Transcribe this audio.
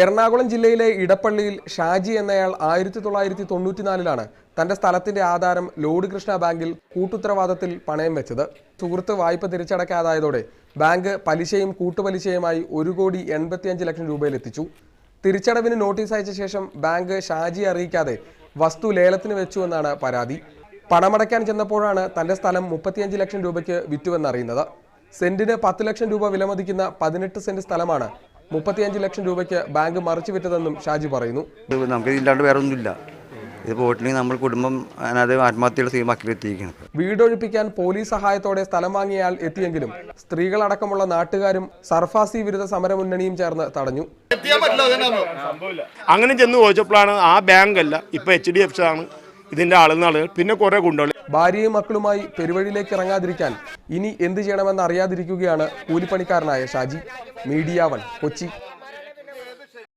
എറണാകുളം ജില്ലയിലെ ഇടപ്പള്ളിയിൽ ഷാജി എന്നയാൾ 1994 തന്റെ സ്ഥലത്തിന്റെ ആധാരം ലോഡ് കൃഷ്ണ ബാങ്കിൽ കൂട്ടുത്തരവാദത്തിൽ പണയം വെച്ചത്. സുഹൃത്ത് വായ്പ തിരിച്ചടക്കാതായതോടെ ബാങ്ക് പലിശയും കൂട്ടുപലിശയുമായി 1,85,00,000 രൂപയിലെത്തിച്ചു. തിരിച്ചടവിന് നോട്ടീസ് അയച്ച ശേഷം ബാങ്ക് ഷാജിയെ അറിയിക്കാതെ വസ്തു ലേലത്തിന് വെച്ചുവെന്നാണ് പരാതി. പണമടയ്ക്കാൻ ചെന്നപ്പോഴാണ് തന്റെ സ്ഥലം 35 ലക്ഷം രൂപയ്ക്ക് വിറ്റുവെന്നറിയുന്നത്. സെന്റിന് 10 ലക്ഷം രൂപ വിലമതിക്കുന്ന 18 സെന്റ് സ്ഥലമാണ് 35 ലക്ഷം രൂപയ്ക്ക് ബാങ്ക് മറിച്ചു വിറ്റതെന്നും ഷാജി പറയുന്നു. നമുക്ക് ഇല്ലാണ്ട് വേറെ ഒന്നുമില്ല. ഇത് പോയിട്ടില്ലെങ്കിൽ നമ്മൾ കുടുംബം ആത്മഹത്യയുടെ സീമാക്കിലെത്തിയിരിക്കണം. വീടൊഴിപ്പിക്കാൻ പോലീസ് സഹായത്തോടെ സ്ഥലം വാങ്ങിയയാൾ എത്തിയെങ്കിലും സ്ത്രീകളടക്കമുള്ള നാട്ടുകാരും സർഫാസി വിരുദ്ധ സമരമുന്നണിയും ചേർന്ന് തടഞ്ഞു. അങ്ങനെ ചെന്ന് ചോദിച്ചപ്പോഴാണ് ആ ബാങ്ക് അല്ല, ഇപ്പൊ HDFC ആണ് ഇതിന്റെ ആളുകൾ. പിന്നെ കുറെ കൊണ്ടുപോയി ഭാര്യയും മക്കളുമായി പെരുവഴിയിലേക്ക് ഇറങ്ങാതിരിക്കാൻ ഇനി എന്ത് ചെയ്യണമെന്ന് അറിയാതിരിക്കുകയാണ് കൂലിപ്പണിക്കാരനായ ഷാജി. മീഡിയ 1 കൊച്ചി.